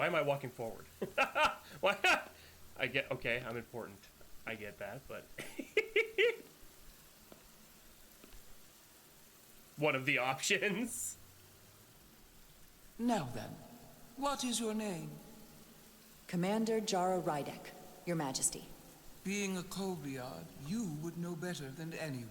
Why am I walking forward? Why? I get, okay, I'm important. I get that, but... One of the options. Now then, what is your name? Commander Jara Rydek, Your Majesty. Being a Kobliad, you would know better than anyone.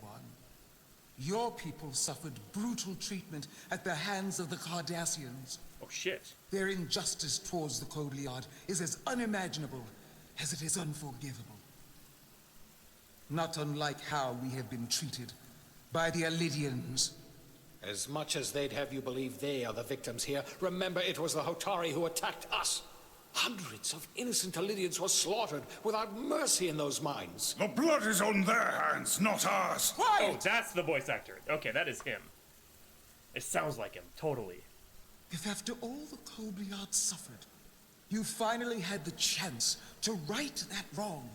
Your people suffered brutal treatment at the hands of the Cardassians. Oh shit. Their injustice towards the Kobliad is as unimaginable as it is unforgivable. Not unlike how we have been treated by the Alidians. As much as they'd have you believe they are the victims here, remember it was the Hotari who attacked us. Hundreds of innocent Alidians were slaughtered without mercy in those mines. The blood is on their hands, not ours. Oh, that's the voice actor. Okay, that is him. It sounds like him, totally. If after all the Kobliad suffered, you finally had the chance to right that wrong,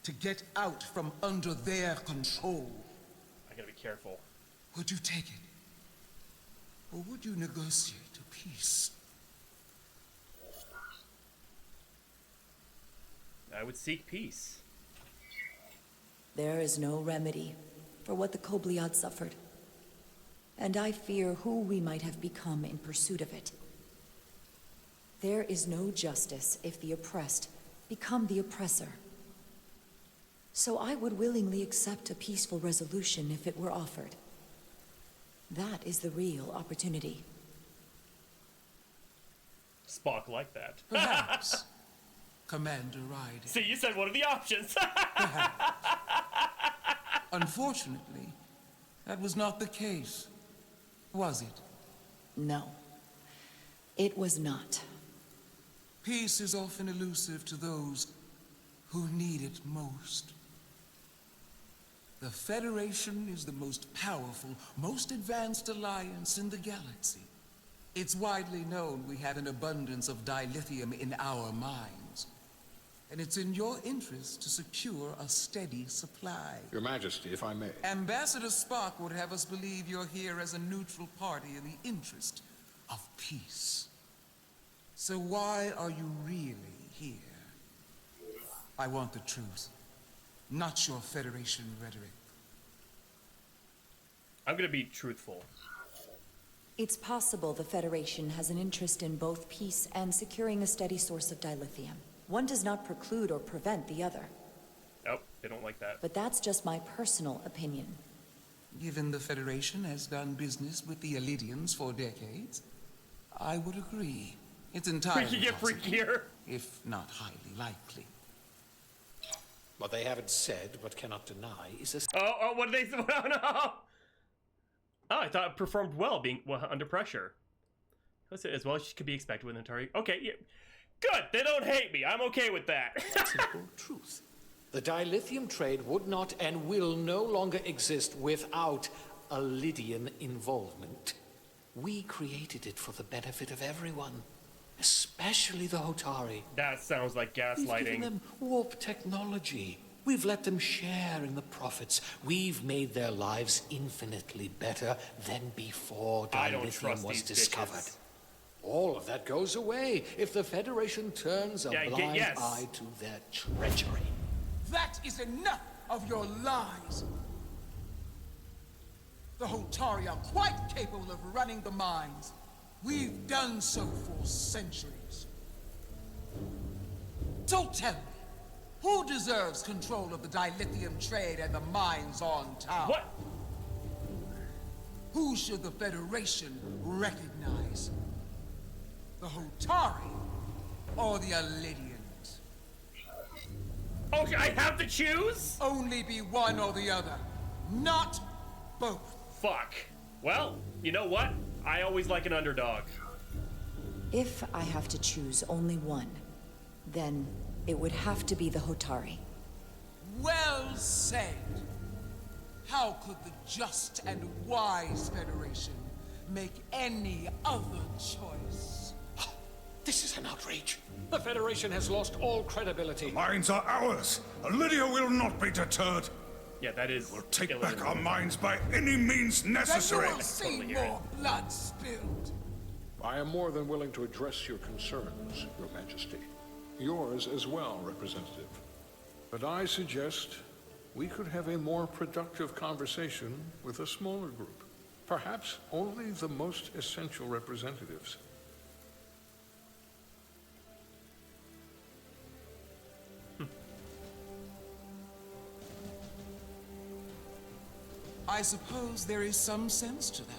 to get out from under their control, I gotta be careful. would you take it? Or would you negotiate a peace? I would seek peace. There is no remedy for what the Kobliad suffered. And I fear who we might have become in pursuit of it. There is no justice if the oppressed become the oppressor. So I would willingly accept a peaceful resolution if it were offered. That is the real opportunity. Spock like that. Perhaps, Commander Rydek. See, you said one of the options. Unfortunately, that was not the case, was it? No, it was not. Peace is often elusive to those who need it most. The Federation is the most powerful, most advanced alliance in the galaxy. It's widely known we have an abundance of dilithium in our mines. And it's in your interest to secure a steady supply. Your Majesty, if I may. Ambassador Spock would have us believe you're here as a neutral party in the interest of peace. So why are you really here? I want the truth, not your Federation rhetoric. I'm gonna be truthful. It's possible the Federation has an interest in both peace and securing a steady source of dilithium. One does not preclude or prevent the other. Nope, they don't like that. But that's just my personal opinion. Given the Federation has done business with the Alidians for decades, I would agree. It's entirely Freaky get possible, freakier. if not highly likely. What they haven't said, but cannot deny, is this. Oh, what did they say? Oh, no! Oh, I thought it performed well being under pressure. As well as could be expected with an Atari. Okay, yeah. Good, they don't hate me. I'm okay with that. Simple truth. The dilithium trade would not and will no longer exist without Alidian involvement. We created it for the benefit of everyone, especially the Hotari. That sounds like We've given gaslighting. them warp technology. We've let them share in the profits. We've made their lives infinitely better than before I don't dilithium trust was these discovered. bitches. All of that goes away if the Federation turns a blind yes. eye to their treachery. That is enough of your lies! The Hotari are quite capable of running the mines. We've done so for centuries. So tell me, who deserves control of the dilithium trade and the mines on town? What? Who should the Federation recognize? The Hotari or the Alidians? Okay, I have to choose? Only be one or the other, not both. Fuck. Well, you know what? I always like an underdog. If I have to choose only one, then it would have to be the Hotari. Well said. How could the just and wise Federation make any other choice? This is an outrage. The Federation has lost all credibility. Mines are ours. Lydia will not be deterred. Yeah, that is. We'll take back illegitimate. our mines by any means Then you necessary. will see totally hear more blood spilled. I am more than willing to address your concerns, Your Majesty. Yours as well, Representative. But I suggest we could have a more productive conversation with a smaller group. Perhaps only the most essential representatives. I suppose there is some sense to that.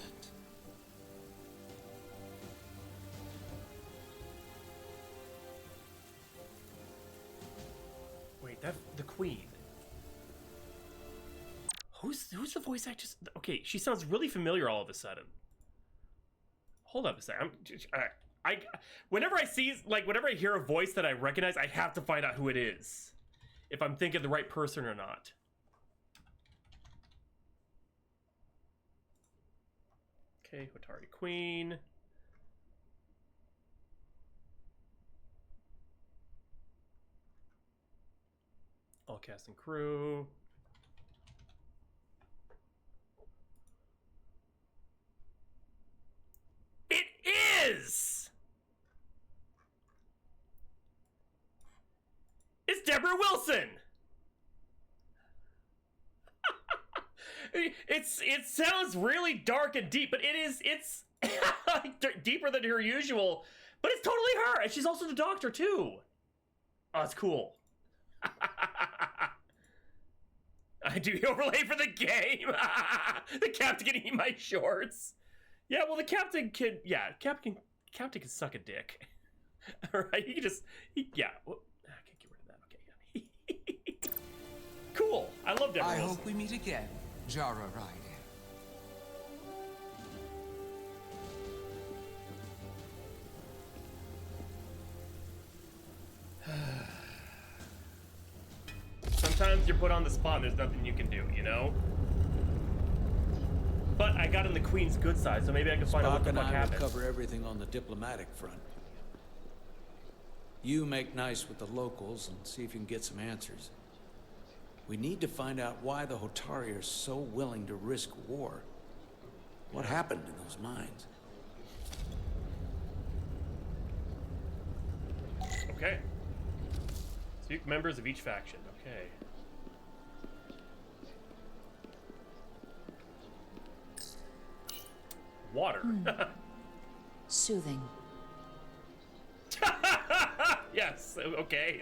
Wait, that the Queen. Who's the voice actress? Okay, she sounds really familiar all of a sudden. Hold up a second. Whenever I hear a voice that I recognize, I have to find out who it is, if I'm thinking the right person or not. Okay, Hotari Queen. All cast and crew. It is! It's Deborah Wilson! It sounds really dark and deep, but it's deeper than her usual, but it's totally her, and she's also the Doctor too. Oh, it's cool. I do the overlay for the game. The captain can eat my shorts. Yeah, well, the captain can. Yeah, captain can suck a dick. All right, he can just. Yeah, well, I can't get rid of that. Okay. Cool. I love Deborah I Wilson. hope we meet again, Jara Ryder. Sometimes you're put on the spot and there's nothing you can do, you know? But I got on the Queen's good side, so maybe I can find out what the Spock and fuck I will happened. cover everything on the diplomatic front. You make nice with the locals and see if you can get some answers. We need to find out why the Hotari are so willing to risk war. What happened in those mines? Okay. Speak members of each faction. Okay. Water. Soothing. Yes. Okay.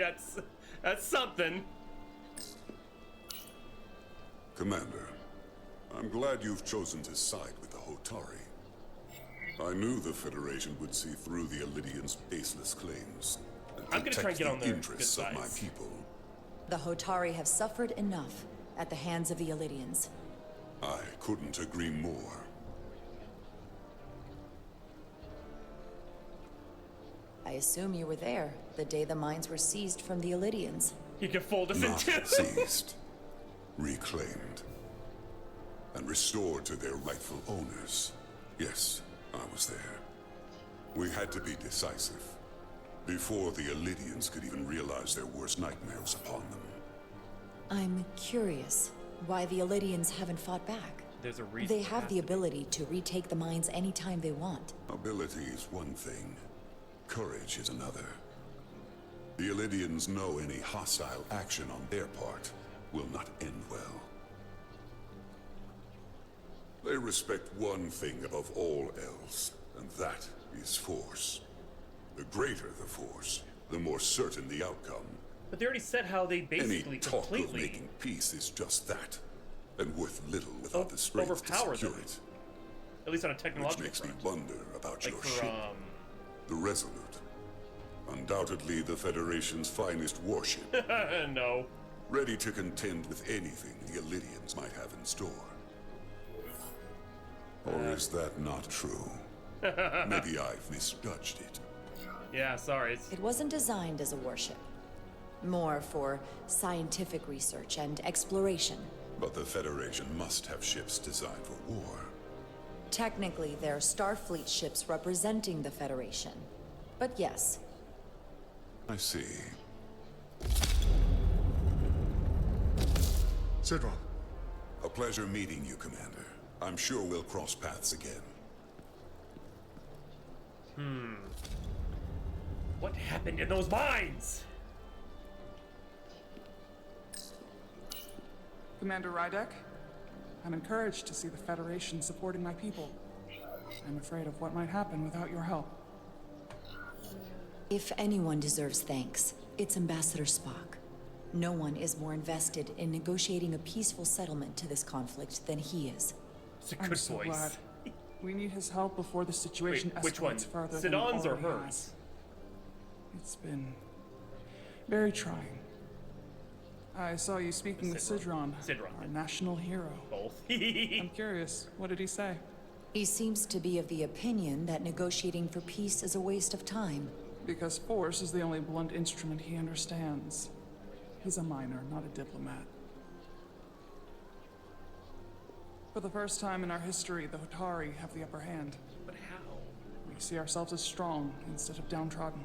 That's something. Commander, I'm glad you've chosen to side with the Hotari. I knew the Federation would see through the Illidians' baseless claims and I'm gonna try and protect get on the their interests good of my sides. people. The Hotari have suffered enough at the hands of the Illidians. I couldn't agree more. I assume you were there the day the mines were seized from the Illidians. You can fold us Not into. seized, reclaimed, and restored to their rightful owners. Yes, I was there. We had to be decisive, before the Illidians could even realize their worst nightmares upon them. I'm curious why the Illidians haven't fought back. There's a reason. They have the ability to retake the mines anytime they want. Ability is one thing, courage is another. The Illidians know any hostile action on their part will not end well. They respect one thing above all else, and that is force. The greater the force, the more certain the outcome. But they already said how they basically Any talk of completely making peace is just that, and worth little without the strength to overpower secure them. it. at least on a Which technological makes me front. wonder about Like your for ship, the Resolute. Undoubtedly the Federation's finest warship, no. ready to contend with anything the Illidians might have in store. Or is that not true? Maybe I've misjudged it. Yeah, sorry. It wasn't designed as a warship. More for scientific research and exploration. But the Federation must have ships designed for war. Technically, they're Starfleet ships representing the Federation. But yes, I see. Sidron. A pleasure meeting you, Commander. I'm sure we'll cross paths again. What happened in those mines? Commander Rydek, I'm encouraged to see the Federation supporting my people. I'm afraid of what might happen without your help. If anyone deserves thanks, it's Ambassador Spock. No one is more invested in negotiating a peaceful settlement to this conflict than he is. It's a I'm good so voice. glad. We need his help before the situation Wait, which one? escalates further than it Sidon's or already hers? has. It's been very trying. I saw you speaking with Sidron, our national hero. Both. I'm curious, what did he say? He seems to be of the opinion that negotiating for peace is a waste of time. Because force is the only blunt instrument he understands. He's a miner, not a diplomat. For the first time in our history, the Hotari have the upper hand. But how? We see ourselves as strong instead of downtrodden.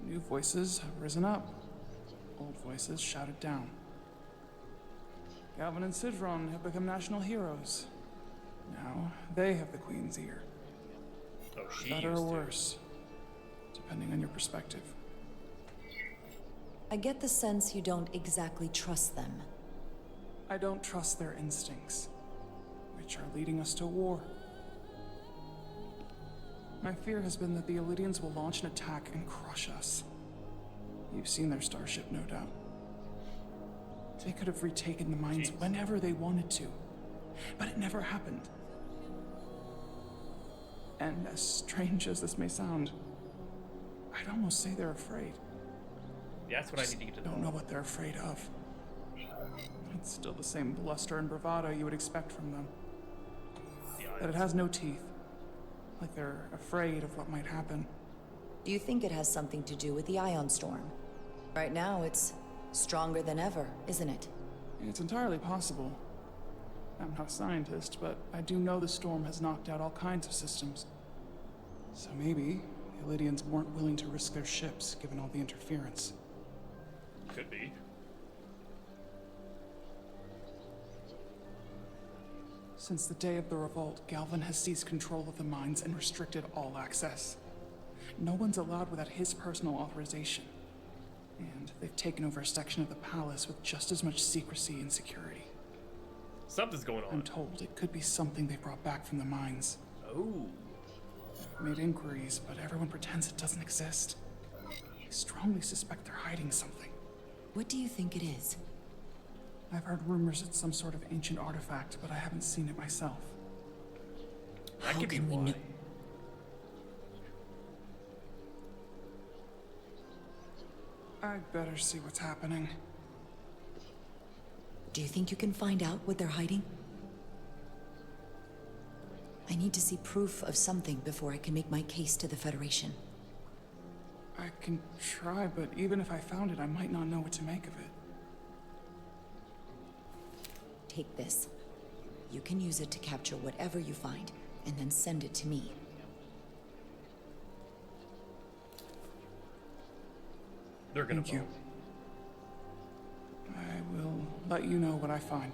New voices have risen up. Old voices shouted down. Galvin and Sidron have become national heroes. Now they have the Queen's ear. Oh, she Better used or to. worse, depending on your perspective. I get the sense you don't exactly trust them. I don't trust their instincts, which are leading us to war. My fear has been that the Illidians will launch an attack and crush us. You've seen their starship, no doubt. They could have retaken the mines whenever they wanted to, but it never happened. And as strange as this may sound, I'd almost say they're afraid. Yeah, that's what I need to get to the Don't know what they're afraid of. It's still the same bluster and bravado you would expect from them. That it has no teeth. Like they're afraid of what might happen. Do you think it has something to do with the ion storm? Right now, it's stronger than ever, isn't it? It's entirely possible. I'm not a scientist, but I do know the storm has knocked out all kinds of systems. So maybe the Illidians weren't willing to risk their ships, given all the interference. Could be. Since the day of the revolt, Galvin has seized control of the mines and restricted all access. No one's allowed without his personal authorization. And they've taken over a section of the palace with just as much secrecy and security. Something's going I'm on. told it could be something they brought back from the mines. Oh. I've made inquiries, but everyone pretends it doesn't exist. I strongly suspect they're hiding something. What do you think it is? I've heard rumors it's some sort of ancient artifact, but I haven't seen it myself. That How could be can we why. know? I'd better see what's happening. Do you think you can find out what they're hiding? I need to see proof of something before I can make my case to the Federation. I can try, but even if I found it, I might not know what to make of it. Take this. You can use it to capture whatever you find, and then send it to me. They're gonna Thank you. vote. I will let you know what I find.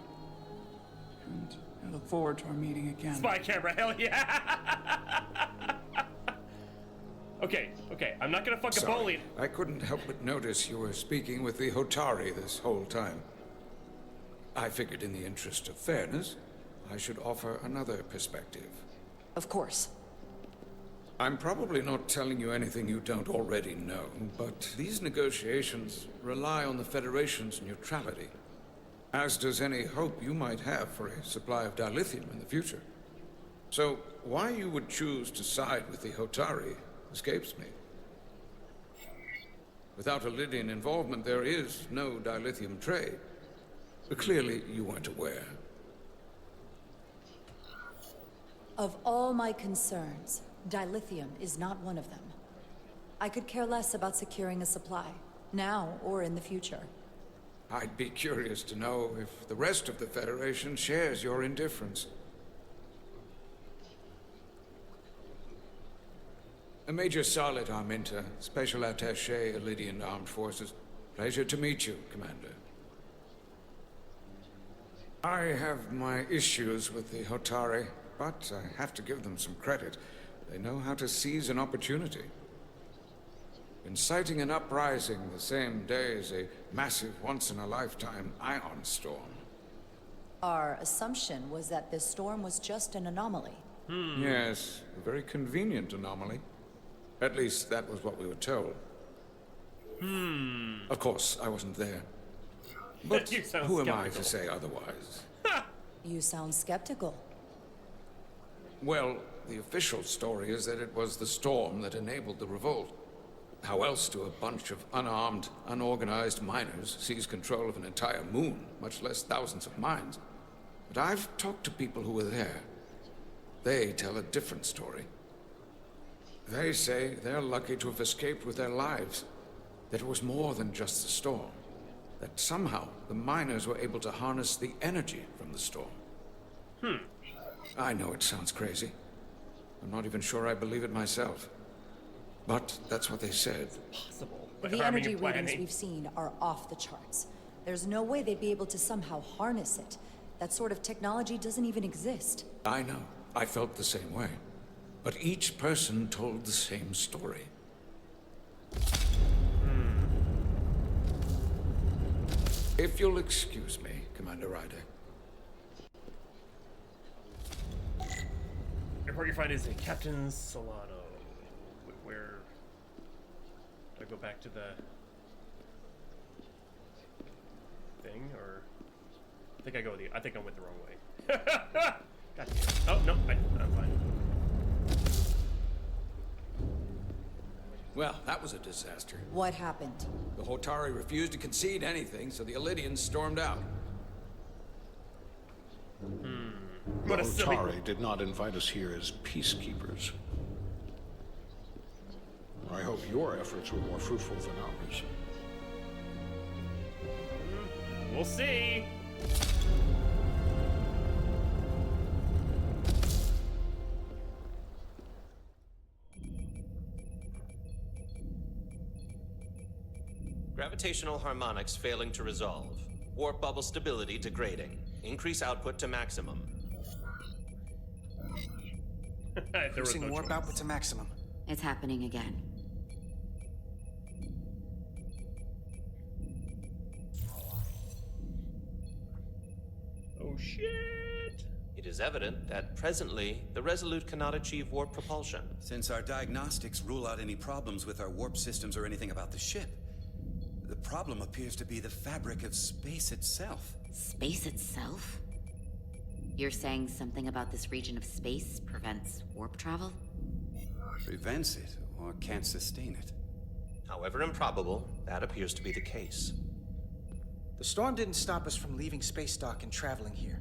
And I look forward to our meeting again. Spy camera, hell yeah! Okay, I'm not gonna fucking bully it. I couldn't help but notice you were speaking with the Hotari this whole time. I figured in the interest of fairness, I should offer another perspective. Of course. I'm probably not telling you anything you don't already know, but these negotiations rely on the Federation's neutrality, as does any hope you might have for a supply of dilithium in the future. So, why you would choose to side with the Hotari escapes me. Without Illidian involvement, there is no dilithium trade. But clearly, you weren't aware. Of all my concerns, dilithium is not one of them. I could care less about securing a supply, now or in the future. I'd be curious to know if the rest of the Federation shares your indifference. Major Salit Arminta, Special Attaché, Illidian Armed Forces. Pleasure to meet you, Commander. I have my issues with the Hotari, but I have to give them some credit. They know how to seize an opportunity. Inciting an uprising the same day as a massive, once-in-a-lifetime ion storm. Our assumption was that this storm was just an anomaly. Yes, a very convenient anomaly. At least, that was what we were told. Of course, I wasn't there. But You sound who am I skeptical. to say otherwise? You sound skeptical. Well, the official story is that it was the storm that enabled the revolt. How else do a bunch of unarmed, unorganized miners seize control of an entire moon, much less thousands of mines? But I've talked to people who were there. They tell a different story. They say they're lucky to have escaped with their lives. That it was more than just the storm. That somehow the miners were able to harness the energy from the storm. I know it sounds crazy. I'm not even sure I believe it myself. But that's what they said. Possible. The energy readings we've seen are off the charts. There's no way they'd be able to somehow harness it. That sort of technology doesn't even exist. I know. I felt the same way. But each person told the same story. If you'll excuse me, Commander Ryder. Report you find is a Captain Solano. Where do I go back to the thing, or I think I go I think I went the wrong way. God damn it. Oh no, I'm fine. Well, that was a disaster. What happened? The Hotari refused to concede anything, so the Illydians stormed out. The What a silly. Hotari did not invite us here as peacekeepers. I hope your efforts were more fruitful than ours. We'll see. Gravitational harmonics failing to resolve. Warp bubble stability degrading. Increase output to maximum. There was Increasing no warp choice. output to maximum. It's happening again. Oh shit! It is evident that presently, the Resolute cannot achieve warp propulsion. Since our diagnostics rule out any problems with our warp systems or anything about the ship, the problem appears to be the fabric of space itself. Space itself? You're saying something about this region of space prevents warp travel? Prevents it, or can't sustain it. However improbable, that appears to be the case. The storm didn't stop us from leaving space dock and traveling here.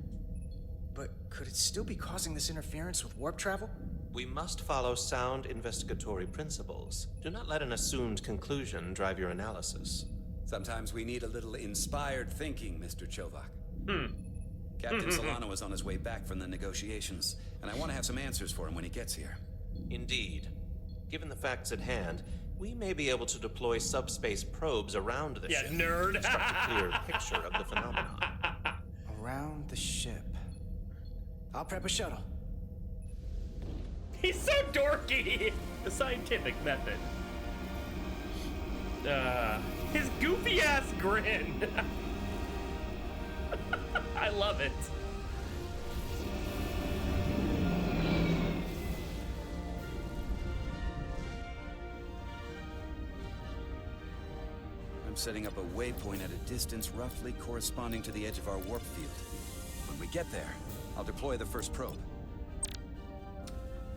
But could it still be causing this interference with warp travel? We must follow sound investigatory principles. Do not let an assumed conclusion drive your analysis. Sometimes we need a little inspired thinking, Mr. Chovak. Captain Solano is on his way back from the negotiations, and I want to have some answers for him when he gets here. Indeed. Given the facts at hand, we may be able to deploy subspace probes around the Yeah, ship. nerd. To construct a clear picture of the phenomenon. Around the ship. I'll prep a shuttle. He's so dorky. The scientific method. His goofy ass grin. I love it. I'm setting up a waypoint at a distance roughly corresponding to the edge of our warp field. When we get there, I'll deploy the first probe.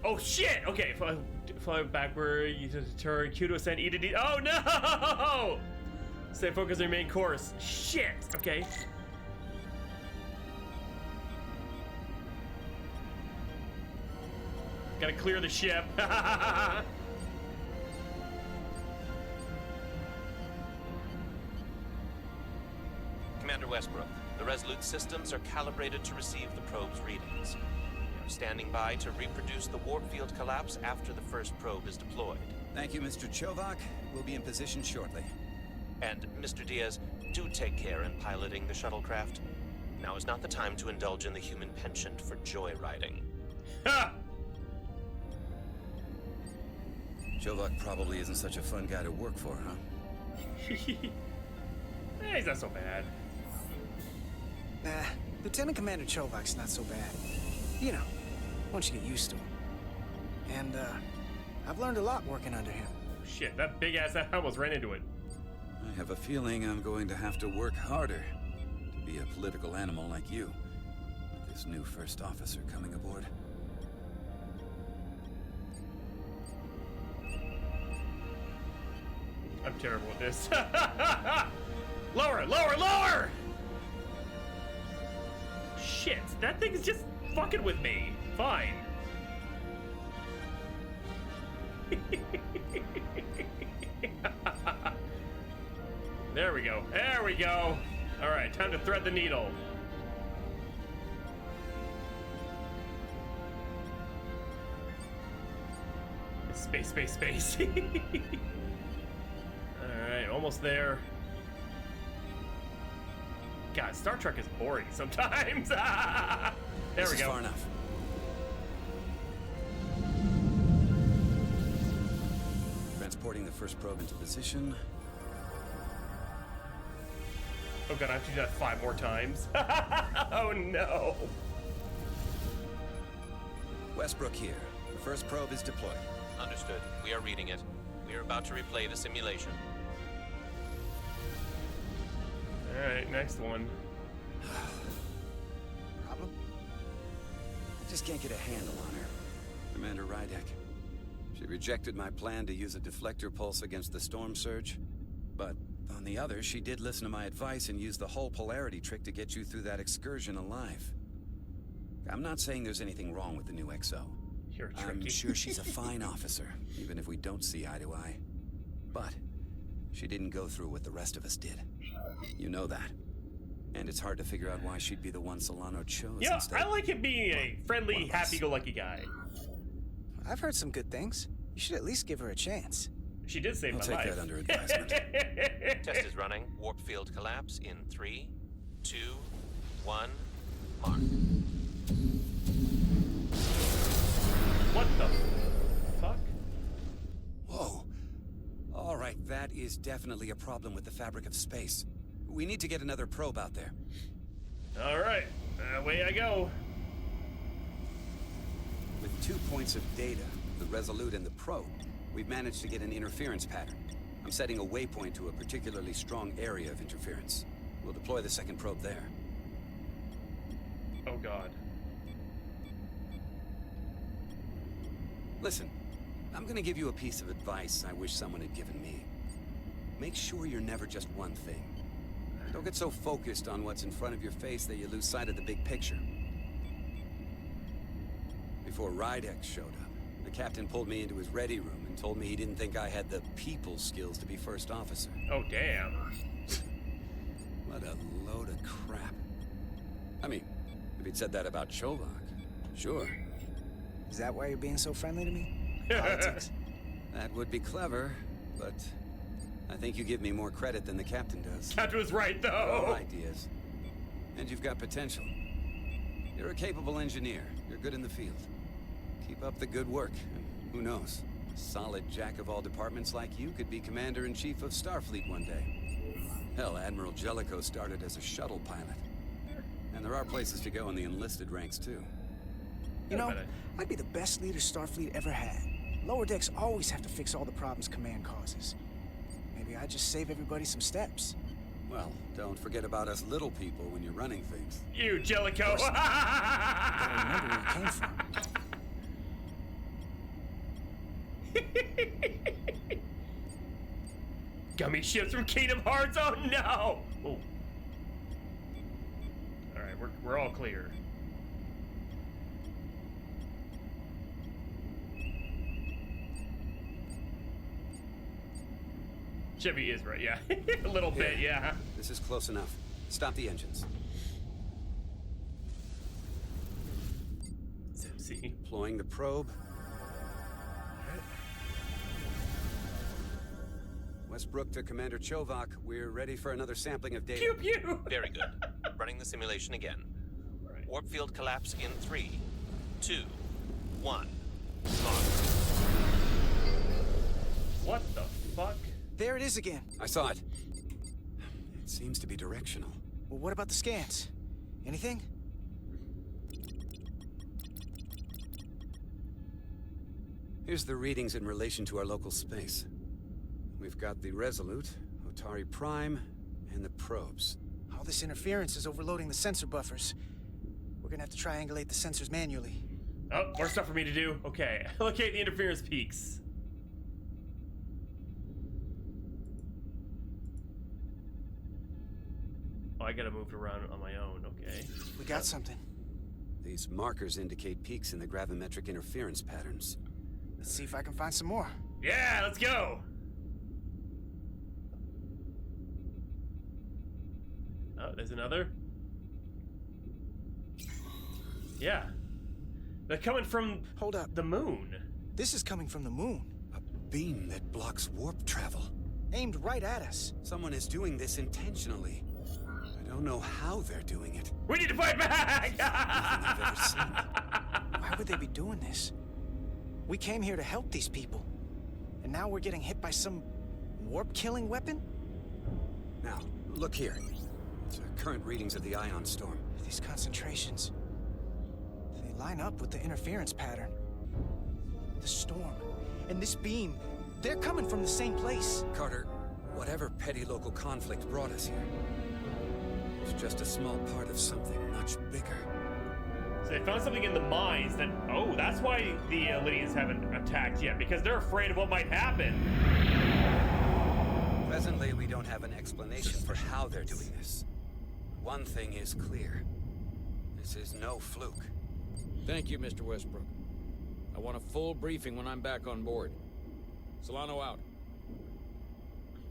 Oh shit! Okay, fly backward, use a turn, Q to ascend, E to D. Oh no! Stay focused on your main course. Shit! Okay. Gotta clear the ship. Commander Westbrook, the Resolute systems are calibrated to receive the probe's readings. We are standing by to reproduce the warp field collapse after the first probe is deployed. Thank you, Mr. Chovak. We'll be in position shortly. And, Mr. Diaz, do take care in piloting the shuttlecraft. Now is not the time to indulge in the human penchant for joyriding. Ha! Chovak probably isn't such a fun guy to work for, huh? He's not so bad. Nah, Lieutenant Commander Chovak's not so bad. You know, once you get used to him. And, I've learned a lot working under him. Shit, that big ass I almost ran into it. I have a feeling I'm going to have to work harder to be a political animal like you, with this new first officer coming aboard. I'm terrible at this. Lower, lower, lower! Shit, that thing's just fucking with me. Fine. There we go. There we go. All right, time to thread the needle. Space, space, space. All right, almost there. God, Star Trek is boring sometimes. There This we is go. far enough. Transporting the first probe into position. Oh god, I have to do that 5 more times. Oh no. Westbrook here. The first probe is deployed. Understood. We are reading it. We are about to replay the simulation. Alright, next one. Problem? I just can't get a handle on her. Commander Rydek. She rejected my plan to use a deflector pulse against the storm surge. But on the other, she did listen to my advice and use the whole polarity trick to get you through that excursion alive. I'm not saying there's anything wrong with the new XO. You're tricky. I'm sure she's a fine officer, even if we don't see eye to eye. But she didn't go through what the rest of us did. You know that. And it's hard to figure out why she'd be the one Solano chose Yeah, instead. I like him being a friendly, happy-go-lucky guy. I've heard some good things. You should at least give her a chance. She did save I'll my take life. that under advisement. Test is running. Warp field collapse in 3, 2, 1, mark. What the fuck? Whoa. All right, that is definitely a problem with the fabric of space. We need to get another probe out there. Alright, away I go. With 2 points of data, the Resolute and the probe, we've managed to get an interference pattern. I'm setting a waypoint to a particularly strong area of interference. We'll deploy the second probe there. Oh god. Listen, I'm gonna give you a piece of advice I wish someone had given me. Make sure you're never just one thing. Don't get so focused on what's in front of your face that you lose sight of the big picture. Before Rydek showed up, the captain pulled me into his ready room and told me he didn't think I had the people skills to be first officer. Oh damn. What a load of crap. I mean, if he'd said that about Chovak, sure. Is that why you're being so friendly to me? Politics. That would be clever, but I think you give me more credit than the captain does. Captain was right Your though. ideas. And you've got potential. You're a capable engineer. You're good in the field. Keep up the good work. And who knows? A solid jack of all departments like you could be Commander-in-Chief of Starfleet one day. Hell, Admiral Jellicoe started as a shuttle pilot. And there are places to go in the enlisted ranks, too. You know, I'd be the best leader Starfleet ever had. Lower decks always have to fix all the problems Command causes. Maybe I'd just save everybody some steps. Well, don't forget about us little people when you're running things. You, Jellicoe. Gotta remember where you came from. Gummy ships from Kingdom Hearts. Oh no. Oh. All right, we're all clear. Chevy is right, yeah. A little bit, yeah. This is close enough. Stop the engines. Zipsy. Deploying the probe. Westbrook to Commander Chovak. We're ready for another sampling of data. Pew pew. Very good. Running the simulation again. Right. Warp field collapse in 3, 2, 1, mark. What the fuck? There it is again. I saw it. It seems to be directional. Well, what about the scans? Anything? Here's the readings in relation to our local space. We've got the Resolute, Otari Prime, and the probes. All this interference is overloading the sensor buffers. We're gonna have to triangulate the sensors manually. Oh, more stuff for me to do. Okay, locate the interference peaks. Oh, I gotta move around on my own. Okay. We got something. These markers indicate peaks in the gravimetric interference patterns. Let's see if I can find some more. Yeah, let's go. Oh, there's another. Yeah. They're coming from Hold up. the moon. This is coming from the moon. A beam that blocks warp travel. Aimed right at us. Someone is doing this intentionally. I don't know how they're doing it. We need to fight back! I've ever seen. Why would they be doing this? We came here to help these people. And now we're getting hit by some warp-killing weapon? Now, look here. It's current readings of the ion storm. These concentrations, they line up with the interference pattern. The storm and this beam, they're coming from the same place. Carter, whatever petty local conflict brought us here, it's just a small part of something much bigger. So they found something in the mines that... Oh, that's why the Lydians haven't attacked yet, because they're afraid of what might happen. Presently, we don't have an explanation for how they're doing this. One thing is clear. This is no fluke. Thank you, Mr. Westbrook. I want a full briefing when I'm back on board. Solano out.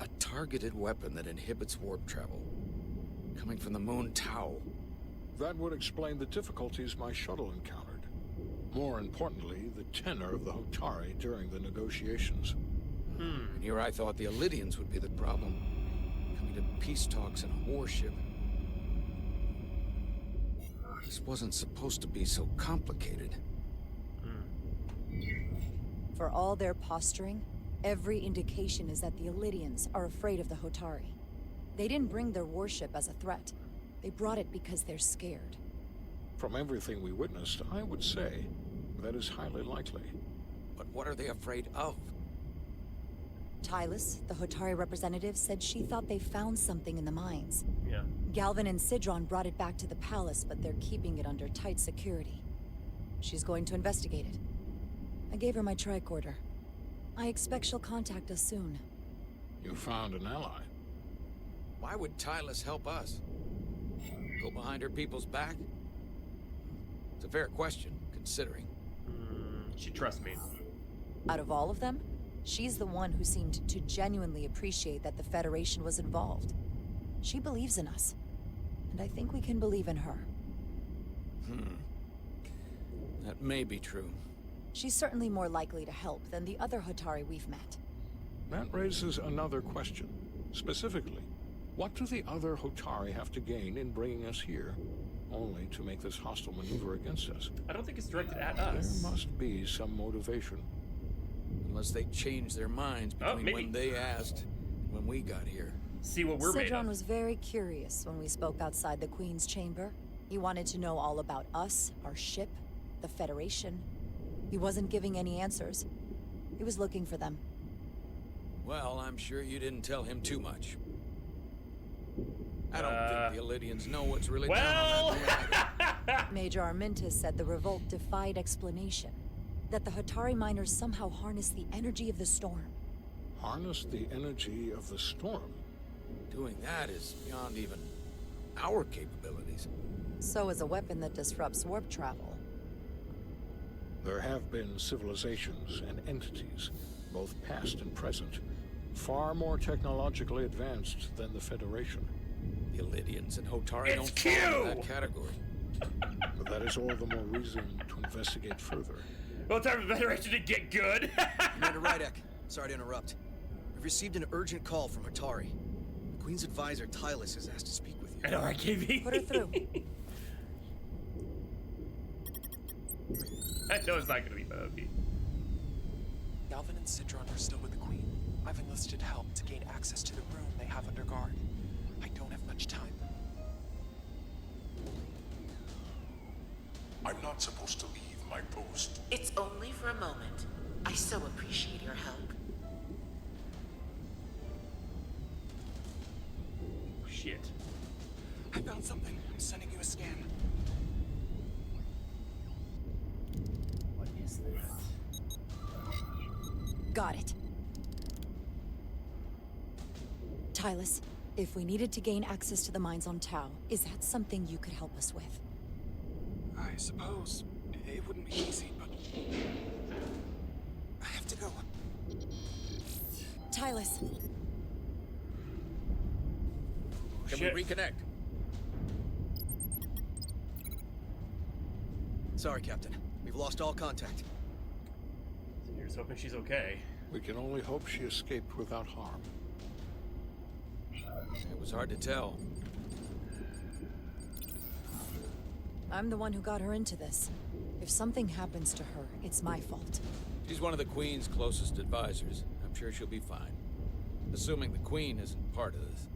A targeted weapon that inhibits warp travel. Coming from the moon Tau. That would explain the difficulties my shuttle encountered. More importantly, the tenor of the Hotari during the negotiations. And here I thought the Illydians would be the problem. Coming to peace talks in a warship. This wasn't supposed to be so complicated. For all their posturing, every indication is that the Illydians are afraid of the Hotari. They didn't bring their warship as a threat. They brought it because they're scared. From everything we witnessed, I would say that is highly likely. But what are they afraid of? Tylus, the Hotari representative, said she thought they found something in the mines. Yeah. Galvin and Sidron brought it back to the palace, but they're keeping it under tight security. She's going to investigate it. I gave her my tricorder. I expect she'll contact us soon. You found an ally. Why would Tylus help us? Go behind her people's back? It's a fair question, considering. She trusts me. Out of all of them, she's the one who seemed to genuinely appreciate that the Federation was involved. She believes in us, and I think we can believe in her. That may be true. She's certainly more likely to help than the other Hotari we've met. That raises another question. Specifically, what do the other Hotari have to gain in bringing us here, only to make this hostile maneuver against us? I don't think it's directed at us. There must be some motivation. Unless they changed their minds between when they asked and when we got here. See what we're made Sidron of. was very curious when we spoke outside the Queen's chamber. He wanted to know all about us, our ship, the Federation. He wasn't giving any answers. He was looking for them. Well, I'm sure you didn't tell him too much. I don't think the Illydians know what's really going on. Major Armintas said the revolt defied explanation. That the Hotari miners somehow harnessed the energy of the storm. Harness the energy of the storm? Doing that is beyond even our capabilities. So is a weapon that disrupts warp travel. There have been civilizations and entities, both past and present, far more technologically advanced than the Federation. The Illydians and Hotari don't fall into that category. But that is all the more reason to investigate further. Well, it's time for the Federation to get good. Commander Rydek, sorry to interrupt. We've received an urgent call from Hotari. The Queen's advisor, Tylus, has asked to speak with you. I know, right, KB? Put her through. I know it's not going to be Moby. Galvin and Sidron are still with the Queen. I've enlisted help to gain access to the room they have under guard. I don't have much time. I'm not supposed to leave my post. It's only for a moment. I so appreciate your help. Shit. I found something. I'm sending you a scan. What is that? Got it. Tylus, if we needed to gain access to the mines on Tau, is that something you could help us with? I suppose it wouldn't be easy, but I have to go. Tylus. Can we reconnect? Sorry, Captain. We've lost all contact. Here's hoping she's okay. We can only hope she escaped without harm. It was hard to tell. I'm the one who got her into this. If something happens to her, it's my fault. She's one of the Queen's closest advisors. I'm sure she'll be fine. Assuming the Queen isn't part of this.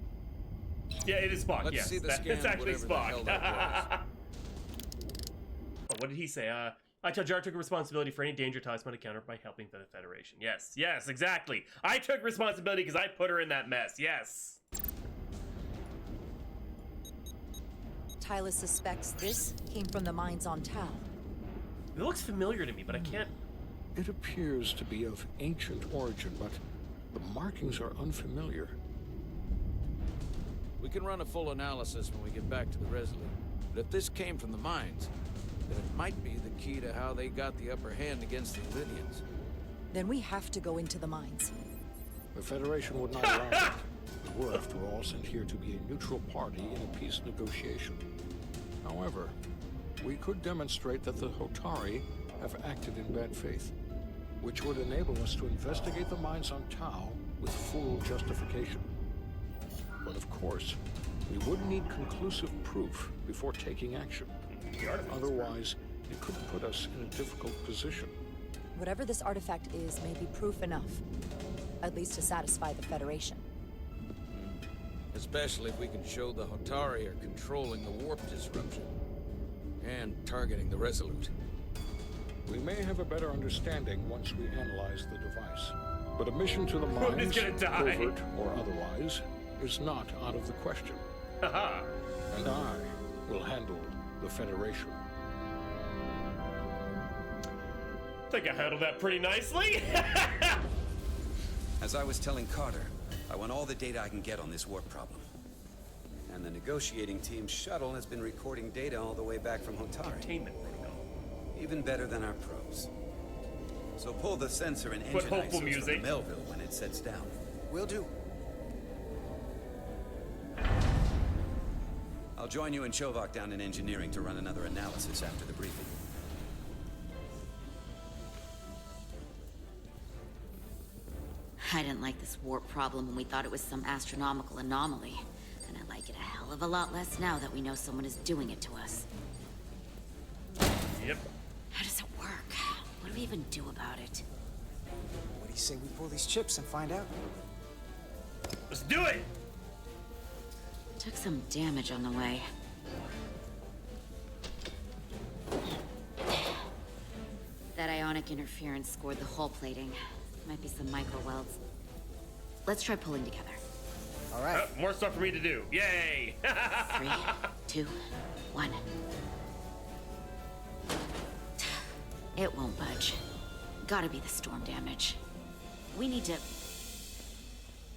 Yeah, it is Spock. Let's Yes, see the scan, it's actually whatever the hell Spock. that was. Oh, what did he say? I tell Jar took responsibility for any danger Tylus might encounter by helping the Federation. Yes, yes, exactly. I took responsibility because I put her in that mess. Yes. Tylus suspects this came from the mines on Tau. It looks familiar to me, but I can't... It appears to be of ancient origin, but the markings are unfamiliar. We can run a full analysis when we get back to the Resolute. But if this came from the mines, then it might be the key to how they got the upper hand against the Lydians. Then we have to go into the mines. The Federation would not allow it. We were, after all, sent here to be a neutral party in a peace negotiation. However, we could demonstrate that the Hotari have acted in bad faith, which would enable us to investigate the mines on Tau with full justification. But of course, we would need conclusive proof before taking action. Otherwise, it could put us in a difficult position. Whatever this artifact is may be proof enough, at least to satisfy the Federation. Especially if we can show the Hotari are controlling the warp disruption and targeting the Resolute. We may have a better understanding once we analyze the device. But a mission to the mines, covert or otherwise, is not out of the question. And I will handle the Federation. I think I handled that pretty nicely. As I was telling Carter, I want all the data I can get on this warp problem. And the negotiating team's shuttle has been recording data all the way back from Hotari. Even better than our probes. So pull the sensor and engine ISOs from Melville when it sets down. Will do. I'll join you and Chovak down in engineering to run another analysis after the briefing. I didn't like this warp problem when we thought it was some astronomical anomaly. And I like it a hell of a lot less now that we know someone is doing it to us. Yep. How does it work? What do we even do about it? What do you say we pull these chips and find out? Let's do it! Took some damage on the way. That ionic interference scored the hull plating. Might be some micro welds. Let's try pulling together. All right. More stuff for me to do. Yay! 3, 2, 1. It won't budge. Gotta be the storm damage. We need to...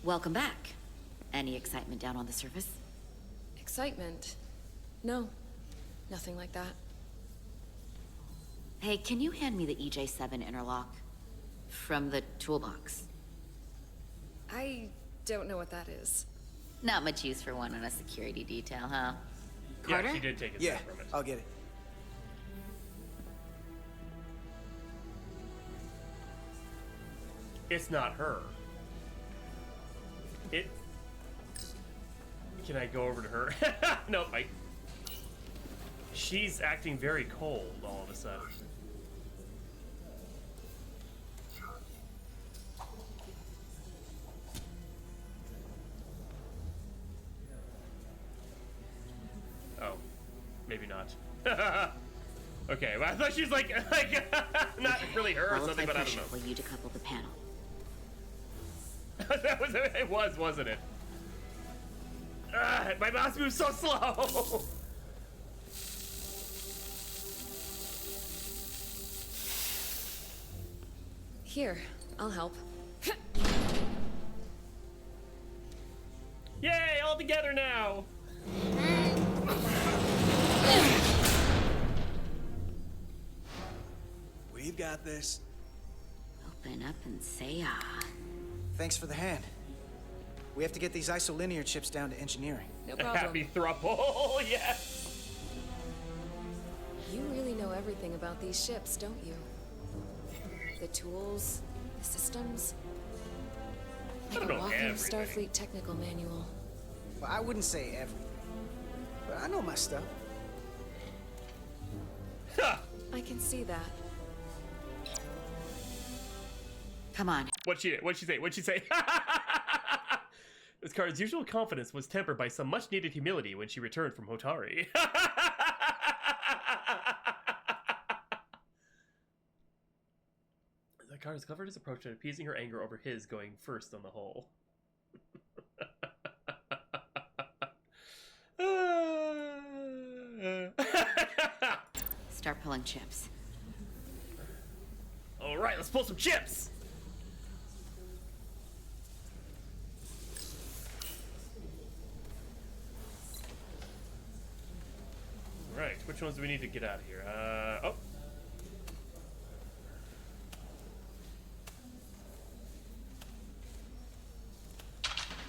Welcome back. Any excitement down on the surface? Excitement? No. Nothing like that. Hey, can you hand me the EJ7 interlock? From the toolbox. I don't know what that is. Not much use for one on a security detail, huh? Carter? Yeah, she did take it from it. I'll get it. It's not her. It... Can I go over to her? Nope, She's acting very cold all of a sudden. maybe not. Okay, well, I thought she was like not really her or something, but I don't know. For you to couple the panel. That was it, wasn't it? My mouse moves so slow. Here, I'll help. Yay, all together now. We've got this. Open up and say ah. Thanks for the hand. We have to get these isolinear chips down to engineering. No problem. Happy thruple, yes. You really know everything about these ships, don't you? The tools, the systems. Like a walking Starfleet technical manual. Well, I wouldn't say everything, but I know my stuff. I can see that. Come on. What'd she say? Miss Card's usual confidence was tempered by some much-needed humility when she returned from Hotari. The card discovered his approach to appeasing her anger over his going first on the whole. Start pulling chips. All right, let's pull some chips. All right, which ones do we need to get out of here? Oh.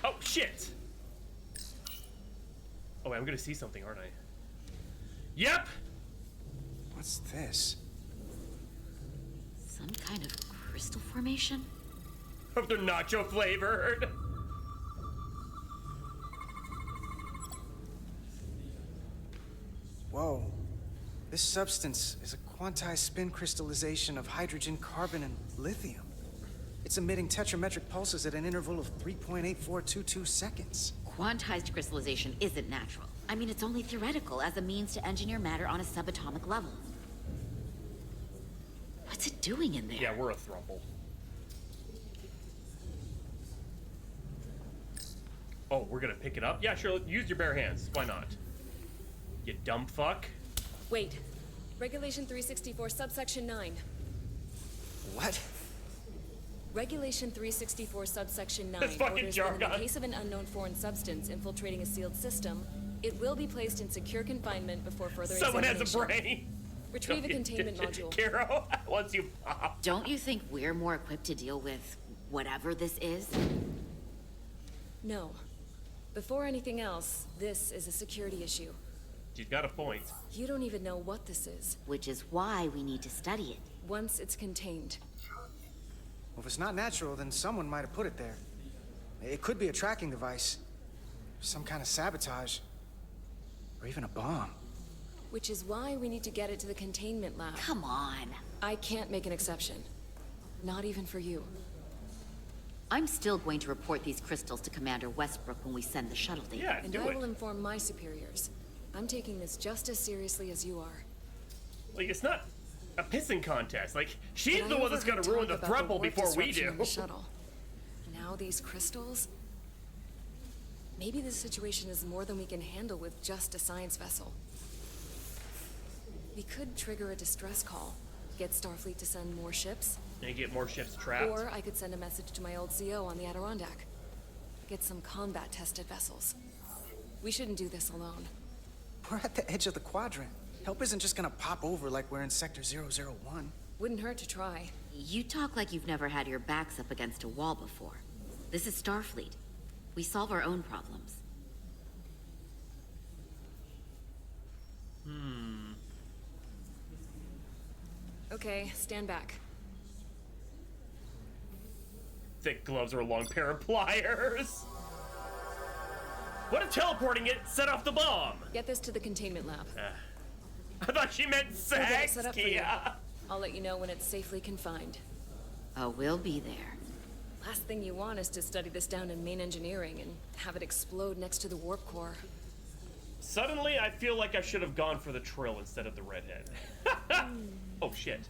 Oh, shit! Oh, wait, I'm gonna see something, aren't I? Yep! What's this? Some kind of crystal formation? Hope they're nacho flavored! Whoa. This substance is a quantized spin crystallization of hydrogen, carbon, and lithium. It's emitting tetrametric pulses at an interval of 3.8422 seconds. Quantized crystallization isn't natural. I mean, it's only theoretical as a means to engineer matter on a subatomic level. What's it doing in there? Yeah, we're a thruple. Oh, we're gonna pick it up? Yeah, sure, use your bare hands. Why not? You dumb fuck. Wait. Regulation 364, subsection 9. What? Regulation 364, subsection 9 That's fucking orders that jargon. in the case of an unknown foreign substance infiltrating a sealed system, it will be placed in secure confinement before further Someone has examination. a brain. Retrieve a containment module. Kiro, once you pop. Don't you think we're more equipped to deal with whatever this is? No. Before anything else, this is a security issue. She's got a point. You don't even know what this is. Which is why we need to study it. Once it's contained. Well, if it's not natural, then someone might have put it there. It could be a tracking device, some kind of sabotage, or even a bomb. Which is why we need to get it to the containment lab. Come on. I can't make an exception. Not even for you. I'm still going to report these crystals to Commander Westbrook when we send the shuttle data. Yeah, And I will inform my superiors. I'm taking this just as seriously as you are. Like, it's not a pissing contest. Like, she's But the I one that's gonna overheard ruin the talk about thruple warp before we disruption do. in the shuttle. Now these crystals? Maybe this situation is more than we can handle with just a science vessel. We could trigger a distress call, get Starfleet to send more ships. And get more ships trapped. Or I could send a message to my old CO on the Adirondack. Get some combat-tested vessels. We shouldn't do this alone. We're at the edge of the quadrant. Help isn't just gonna pop over like we're in Sector 001. Wouldn't hurt to try. You talk like you've never had your backs up against a wall before. This is Starfleet. We solve our own problems. Okay, stand back. Thick gloves or a long pair of pliers. What if teleporting it set off the bomb? Get this to the containment lab. I thought she meant We'll get it sex, set up for you. Kia. I'll let you know when it's safely confined. Oh, we'll be there. Last thing you want is to study this down in main engineering and have it explode next to the warp core. Suddenly, I feel like I should have gone for the Trill instead of the redhead. Oh, shit.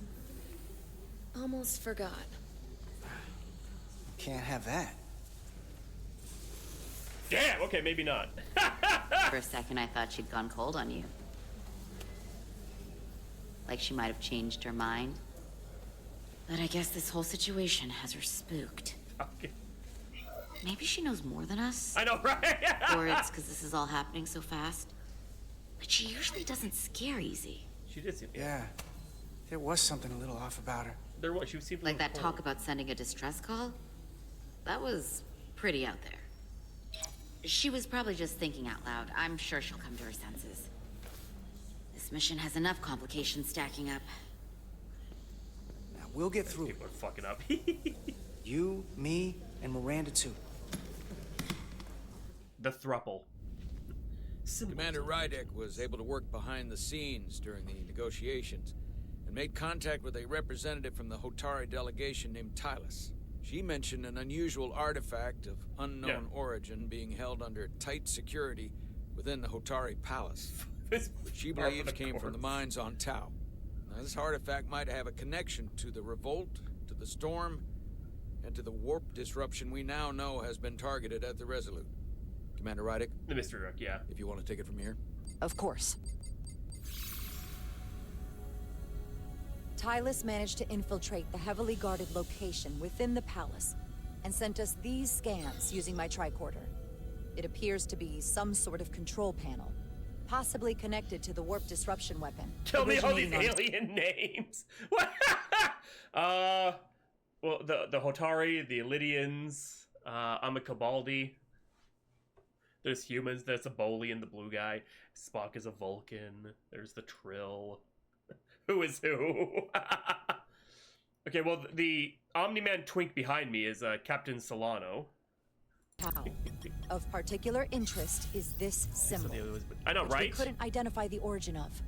Almost forgot. Can't have that. Damn, okay, maybe not. For a second, I thought she'd gone cold on you. Like she might have changed her mind. But I guess this whole situation has her spooked. Okay. Maybe she knows more than us. I know, right? Or it's because this is all happening so fast. But she usually doesn't scare easy. She did seem... Yeah. There was something a little off about her. There was. She seemed like that talk about sending a distress call? That was pretty out there. She was probably just thinking out loud. I'm sure she'll come to her senses. This mission has enough complications stacking up. Now, we'll get through. People are fucking up. You, me, and Miranda too. The thruple. Commander Rydek was able to work behind the scenes during the negotiations and made contact with a representative from the Hotari delegation named Tylus. She mentioned an unusual artifact of unknown origin being held under tight security within the Hotari palace, which she believes came from the mines on Tau. Now, this artifact might have a connection to the revolt, to the storm, and to the warp disruption we now know has been targeted at the Resolute. Commander Rydek? The mystery rook, yeah. If you want to take it from here. Of course. Tylus managed to infiltrate the heavily guarded location within the palace and sent us these scans using my tricorder. It appears to be some sort of control panel, possibly connected to the warp disruption weapon. Tell me all these alien names. What? Well, the Hotari, the Illidians, Amikabaldi. There's humans. There's a Bolian, the blue guy. Spock is a Vulcan. There's the Trill. Who is who? Okay, well, the Omni-Man twink behind me is Captain Solano. Of particular interest is this symbol. I know, which right? we couldn't identify the origin of.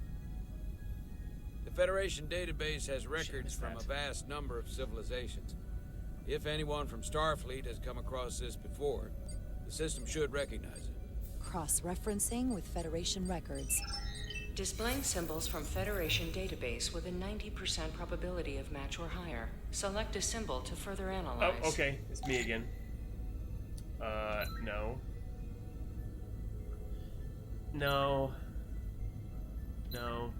The Federation database has records from a vast number of civilizations. If anyone from Starfleet has come across this before, the system should recognize it. Cross-referencing with Federation records. Displaying symbols from Federation database with a 90% probability of match or higher. Select a symbol to further analyze. Oh, okay. It's me again. No. No. No.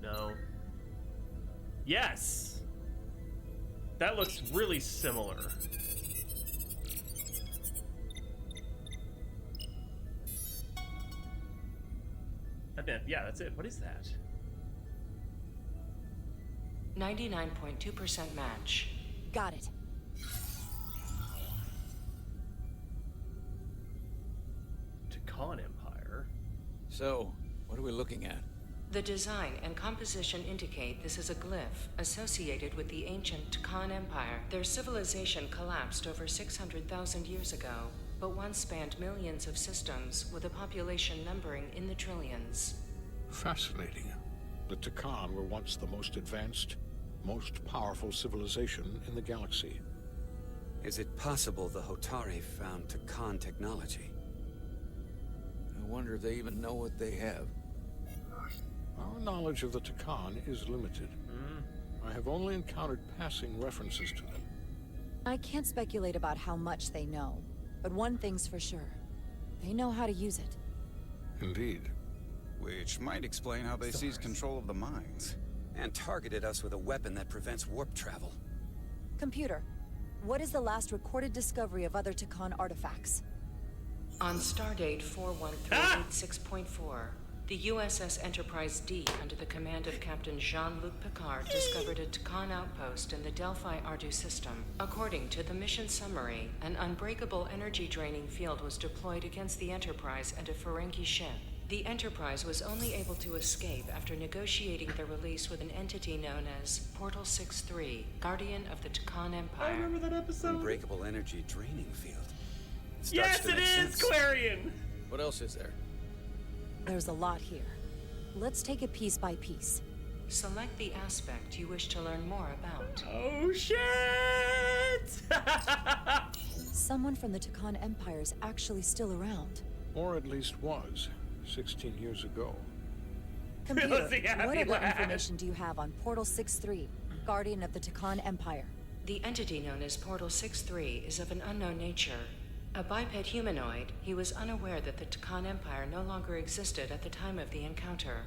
No. Yes! That looks really similar. Yeah, that's it. What is that? 99.2% match. Got it. Takan Empire. So, what are we looking at? The design and composition indicate this is a glyph associated with the ancient Takan Empire. Their civilization collapsed over 600,000 years ago, but once spanned millions of systems with a population numbering in the trillions. Fascinating. The Takan were once the most advanced, most powerful civilization in the galaxy. Is it possible the Hotari found Takan technology? I wonder if they even know what they have. Our knowledge of the Takan is limited. I have only encountered passing references to them. I can't speculate about how much they know, but one thing's for sure. They know how to use it. Indeed. Which might explain how they seized control of the mines. And targeted us with a weapon that prevents warp travel. Computer, what is the last recorded discovery of other Takan artifacts? On stardate 41386.4, the USS Enterprise D, under the command of Captain Jean-Luc Picard, discovered a Takan outpost in the Delphi-Ardu system. According to the mission summary, an unbreakable energy-draining field was deployed against the Enterprise and a Ferengi ship. The Enterprise was only able to escape after negotiating their release with an entity known as Portal 6-3, Guardian of the Takan Empire. I remember that episode. Unbreakable energy draining field. Yes, it is, Clarion! What else is there? There's a lot here. Let's take it piece by piece. Select the aspect you wish to learn more about. Oh, shit! Someone from the Takan Empire is actually still around. Or at least was. 16 years ago. Computer, Let's see how what he other laughs. information do you have on Portal 6-3, Guardian of the Takan Empire? The entity known as Portal 6-3 is of an unknown nature. A biped humanoid, he was unaware that the Takan Empire no longer existed at the time of the encounter.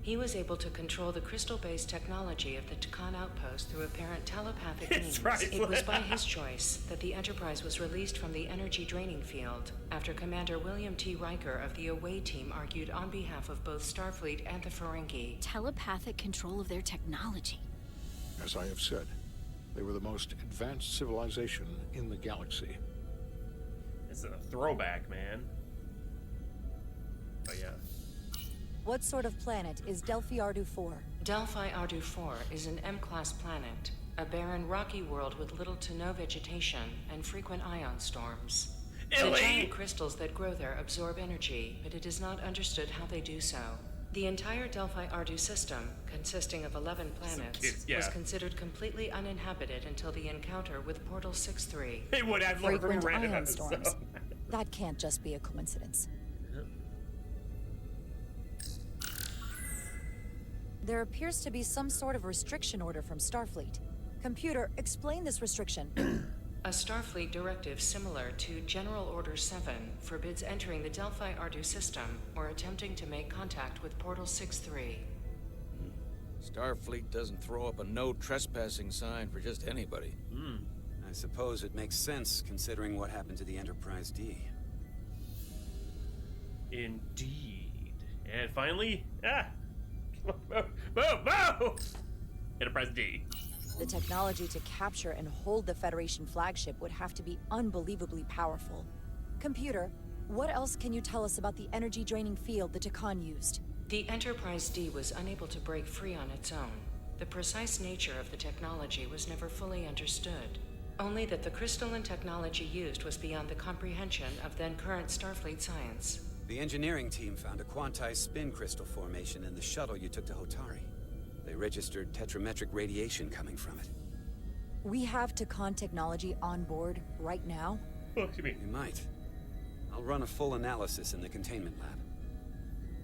He was able to control the crystal-based technology of the Takan outpost through apparent telepathic means. It was by his choice that the Enterprise was released from the energy draining field after Commander William T. Riker of the Away Team argued on behalf of both Starfleet and the Ferengi. Telepathic control of their technology. As I have said, they were the most advanced civilization in the galaxy. It's a throwback, man. Oh yeah. What sort of planet is Delphi Ardu 4? Delphi Ardu 4 is an M-class planet, a barren rocky world with little to no vegetation and frequent ion storms. The giant crystals that grow there absorb energy, but it is not understood how they do so. The entire Delphi Ardu system, consisting of 11 planets, was considered completely uninhabited until the encounter with Portal 6-3. They would have frequent ion storms. That can't just be a coincidence. There appears to be some sort of restriction order from Starfleet. Computer, explain this restriction. A Starfleet directive similar to General Order 7 forbids entering the Delphi Ardu system or attempting to make contact with Portal 6-3. Starfleet doesn't throw up a no trespassing sign for just anybody. I suppose it makes sense considering what happened to the Enterprise D. Indeed. And finally, move! Enterprise D. The technology to capture and hold the Federation flagship would have to be unbelievably powerful. Computer, what else can you tell us about the energy-draining field the Takan used? The Enterprise D was unable to break free on its own. The precise nature of the technology was never fully understood. Only that the crystalline technology used was beyond the comprehension of then-current Starfleet science. The engineering team found a quantized spin crystal formation in the shuttle you took to Hotari. They registered tetrametric radiation coming from it. We have Takan technology on board right now? What do you mean? You might. I'll run a full analysis in the containment lab.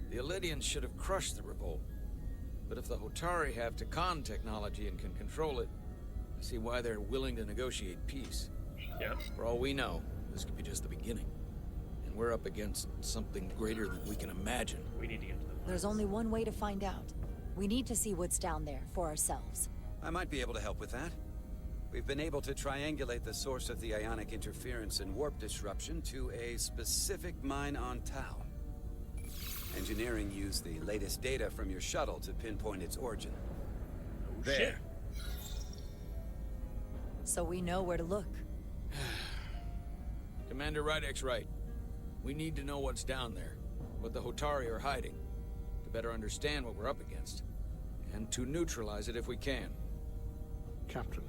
The Elydians should have crushed the revolt. But if the Hotari have Takan technology and can control it, I see why they're willing to negotiate peace. Yeah. For all we know, this could be just the beginning. And we're up against something greater than we can imagine. We need to get to the... There's only one way to find out. We need to see what's down there for ourselves. I might be able to help with that. We've been able to triangulate the source of the ionic interference and warp disruption to a specific mine on Tau. Engineering used the latest data from your shuttle to pinpoint its origin. Oh, there. shit. So we know where to look. Commander Rydek's right. We need to know what's down there, what the Hotari are hiding, to better understand what we're up against, and to neutralize it if we can. Captain,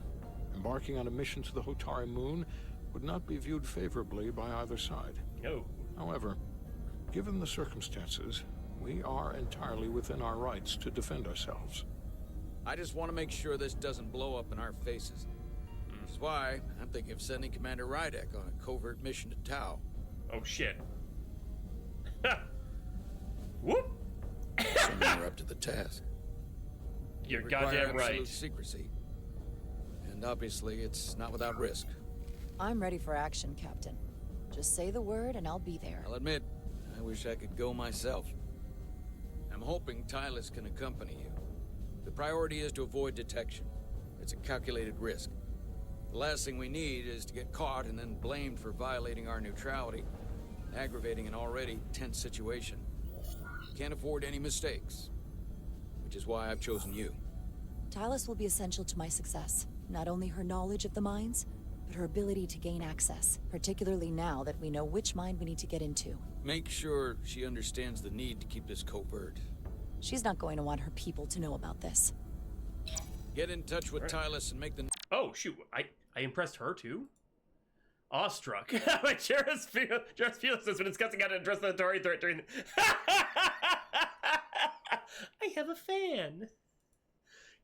embarking on a mission to the Hotari moon would not be viewed favorably by either side. No. However, given the circumstances, we are entirely within our rights to defend ourselves. I just want to make sure this doesn't blow up in our faces. Which is why I'm thinking of sending Commander Rydek on a covert mission to Tau. Oh shit. Whoop! Assuming we're up to the task. You're Require goddamn right. absolute secrecy. And obviously, it's not without risk. I'm ready for action, Captain. Just say the word and I'll be there. I'll admit, I wish I could go myself. I'm hoping Tylus can accompany you. The priority is to avoid detection. It's a calculated risk. The last thing we need is to get caught and then blamed for violating our neutrality, aggravating an already tense situation. Can't afford any mistakes, which is why I've chosen you. Tylus will be essential to my success. Not only her knowledge of the mines, but her ability to gain access, particularly now that we know which mine we need to get into. Make sure she understands the need to keep this covert. She's not going to want her people to know about this. Get in touch with Tylus and make the... Oh, shoot. I impressed her, too? Awestruck. Jairus Felix has been discussing how to address the Atari threat during the... I have a fan.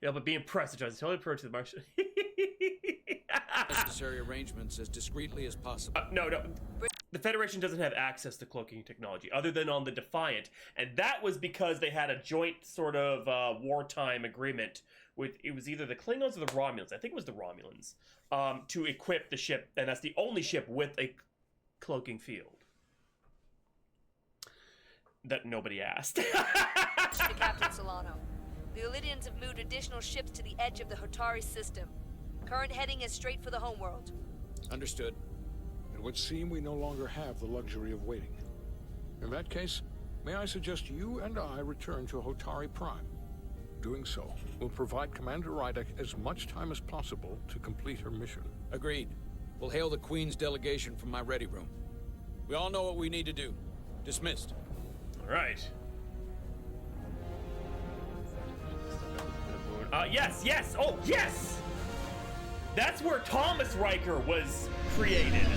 Yeah, but be impressed, John. Totally approach the Martian. necessary arrangements as discreetly as possible. No. the Federation doesn't have access to cloaking technology other than on the Defiant, and that was because they had a joint sort of wartime agreement with, it was either the Klingons or the Romulans, I think it was the Romulans, to equip the ship, and that's the only ship with a cloaking field. That nobody asked. To Captain Solano. The Illidians have moved additional ships to the edge of the Hotari system. Current heading is straight for the homeworld. Understood. It would seem we no longer have the luxury of waiting. In that case, may I suggest you and I return to Hotari Prime? Doing so will provide Commander Rydek as much time as possible to complete her mission. Agreed. We'll hail the Queen's delegation from my ready room. We all know what we need to do. Dismissed. All right. Yes! Oh, yes! That's where Thomas Riker was created.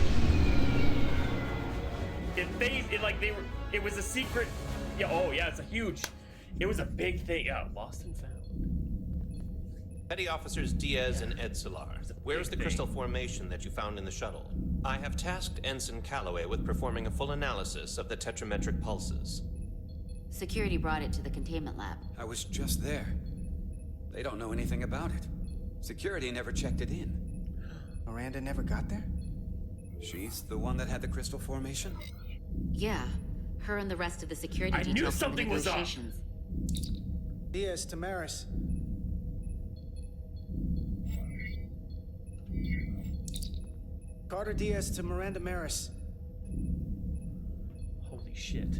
It was a secret. Yeah, oh yeah, it was a big thing. Yeah, lost and found. Petty Officers Diaz and Ed Solar, where's the crystal formation that you found in the shuttle? I have tasked Ensign Calloway with performing a full analysis of the tetrametric pulses. Security brought it to the containment lab. I was just there. They don't know anything about it. Security never checked it in. Miranda never got there? She's the one that had the crystal formation? Yeah. Her and the rest of the security detail. I knew something was up. Diaz, Tamaris. Carter Diaz to Miranda Maris. Holy shit.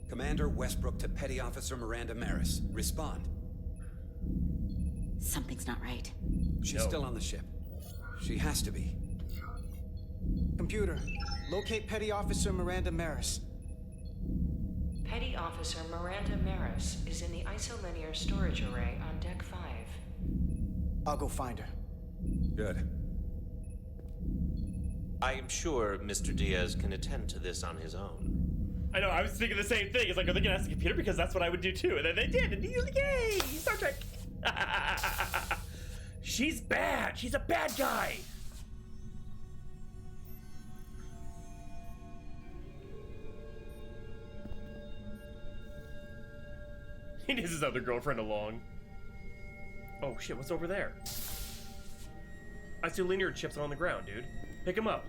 Commander Westbrook to Petty Officer Miranda Maris. Respond. Something's not right. She's still on the ship. She has to be. Computer, locate Petty Officer Miranda Maris. Petty Officer Miranda Maris is in the isolinear storage array on Deck 5. I'll go find her. Good. I am sure Mr. Diaz can attend to this on his own. I know, I was thinking the same thing. It's like, are they gonna ask the computer? Because that's what I would do too. And then they did, and he's like, yay! Star Trek! She's bad! She's a bad guy! He needs his other girlfriend along. Oh shit, what's over there? I see linear chips on the ground, dude. Pick him up.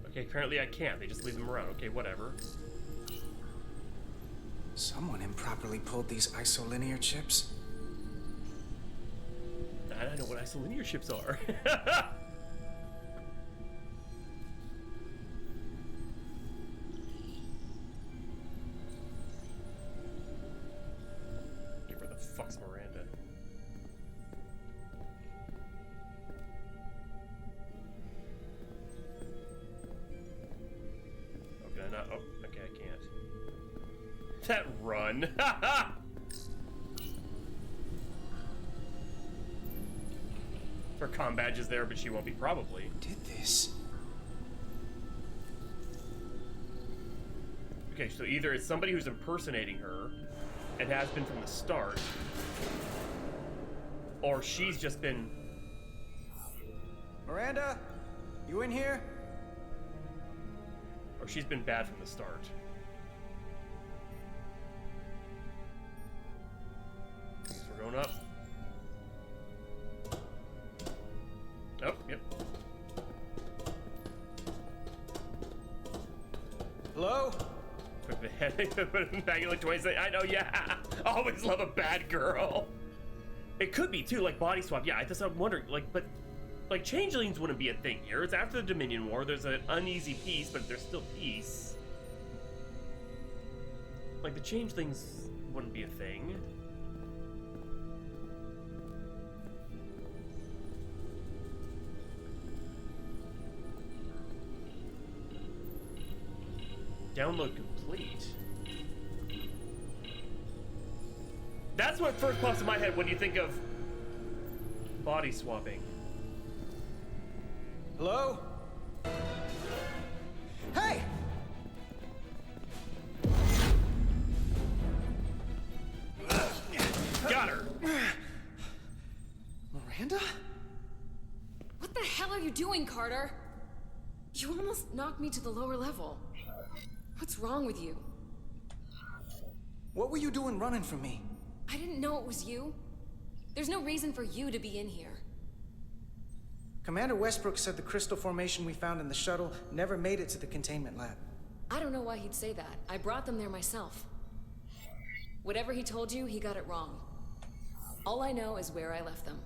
Okay, apparently I can't. They just leave them around. Okay, whatever. Someone improperly pulled these isolinear chips. I don't know what isolinear chips are. Where the fuck's Miranda? Okay, not. Oh, okay, I can't. That run. Her comm badge is there, but she won't be probably. Did this? Okay, so either it's somebody who's impersonating her, and has been from the start, or she's just been... Miranda, you in here? Or she's been bad from the start. So we're going up. Oh, yep. Hello? Took the head, put it back in like 20 seconds. I know, yeah. Always love a bad girl. It could be too, like body swap. Yeah, I just I'm wondering, like, but like changelings wouldn't be a thing here. It's after the Dominion War. There's an uneasy peace, but there's still peace. Like the changelings wouldn't be a thing. Download complete. That's what first pops in my head when you think of body swapping. Hello? Hey! Got her. doing, Carter? You almost knocked me to the lower level. What's wrong with you? What were you doing running from me? I didn't know it was you. There's no reason for you to be in here. Commander Westbrook said the crystal formation we found in the shuttle never made it to the containment lab. I don't know why he'd say that. I brought them there myself. Whatever he told you, he got it wrong. All I know is where I left them.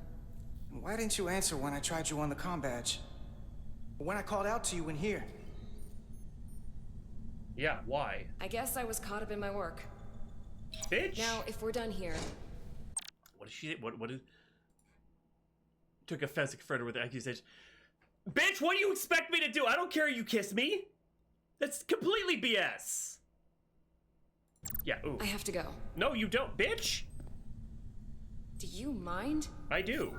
Why didn't you answer when I tried you on the comm badge? Or when I called out to you in here? Yeah, why? I guess I was caught up in my work. Bitch! Now, if we're done here... What is she... What is... Took offense to confront her with the accusation. Bitch, what do you expect me to do? I don't care you kiss me. That's completely BS. Yeah, ooh. I have to go. No, you don't, bitch! Do you mind? I do.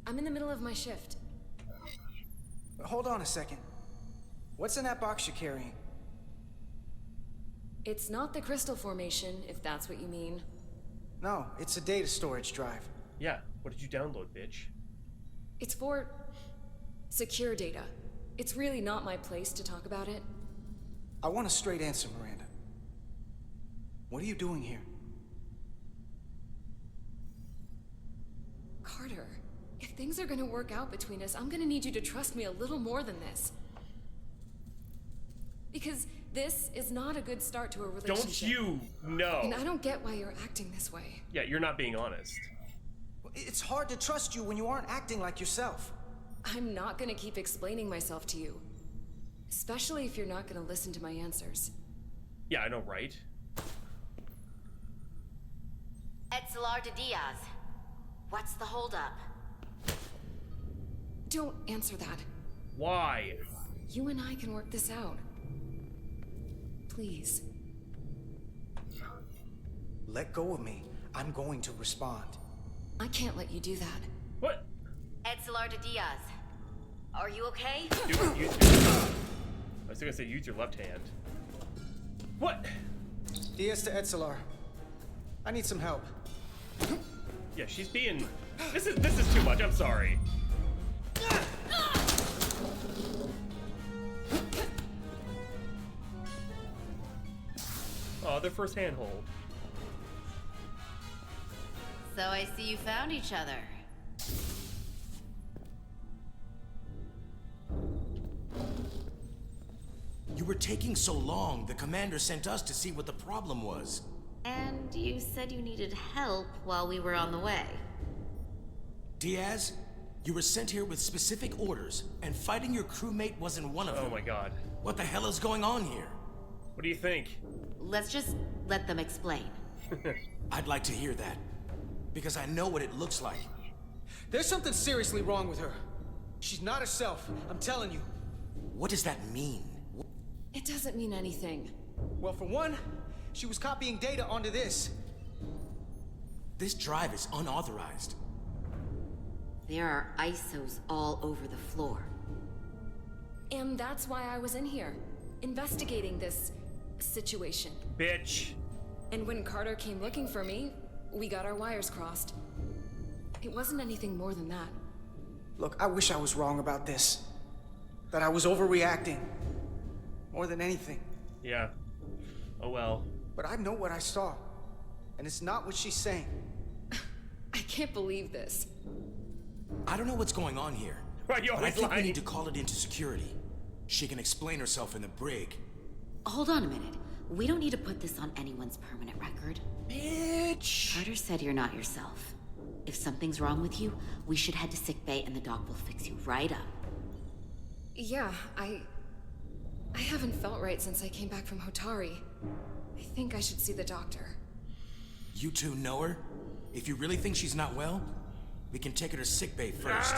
I'm in the middle of my shift. Hold on a second. What's in that box you're carrying? It's not the crystal formation, if that's what you mean. No, it's a data storage drive. Yeah, what did you download, bitch? It's for... secure data. It's really not my place to talk about it. I want a straight answer, Miranda. What are you doing here? Carter, if things are gonna work out between us, I'm gonna need you to trust me a little more than this. Because this is not a good start to a relationship. Don't you know? And I don't get why you're acting this way. Yeah, you're not being honest. It's hard to trust you when you aren't acting like yourself. I'm not gonna keep explaining myself to you. Especially if you're not gonna listen to my answers. Yeah, I know, right? Etzelar de Diaz. What's the holdup? Don't answer that. Why? You and I can work this out. Please. Let go of me. I'm going to respond. I can't let you do that. What? Etzelar de Diaz. Are you okay? Dude, I was gonna say use your left hand. What? Diaz to Etzelar. I need some help. Yeah, she's being... This is too much, I'm sorry. Oh, their first handhold. So I see you found each other. You were taking so long, the commander sent us to see what the problem was. And you said you needed help while we were on the way. Diaz, you were sent here with specific orders, and fighting your crewmate wasn't one of them. Oh my god. What the hell is going on here? What do you think? Let's just let them explain. I'd like to hear that, because I know what it looks like. There's something seriously wrong with her. She's not herself, I'm telling you. What does that mean? It doesn't mean anything. Well, for one, she was copying data onto this. This drive is unauthorized. There are ISOs all over the floor. And that's why I was in here, investigating this situation. Bitch. And when Carter came looking for me, we got our wires crossed. It wasn't anything more than that. Look, I wish I was wrong about this. That I was overreacting. More than anything. Yeah. Oh well. But I know what I saw. And it's not what she's saying. I can't believe this. I don't know what's going on here. Right, but I think we need to call it into security. She can explain herself in the brig. Hold on a minute. We don't need to put this on anyone's permanent record. Bitch! Carter said you're not yourself. If something's wrong with you, we should head to sickbay and the doc will fix you right up. Yeah, I haven't felt right since I came back from Hotari. I think I should see the doctor. You two know her? If you really think she's not well, we can take her to sickbay first.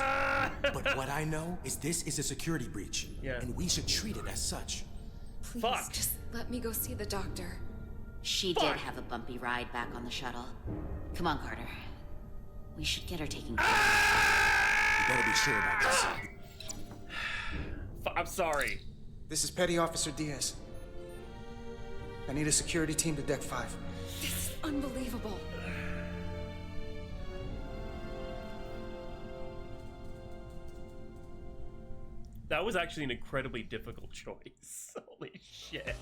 But what I know is this is a security breach. Yeah. And we should treat it as such. Please, Fuck. just let me go see the doctor. She did have a bumpy ride back on the shuttle. Come on, Carter. We should get her taken care of. You better be sure about this. I'm sorry. This is Petty Officer Diaz. I need a security team to Deck 5. This is unbelievable. That was actually an incredibly difficult choice. Holy shit.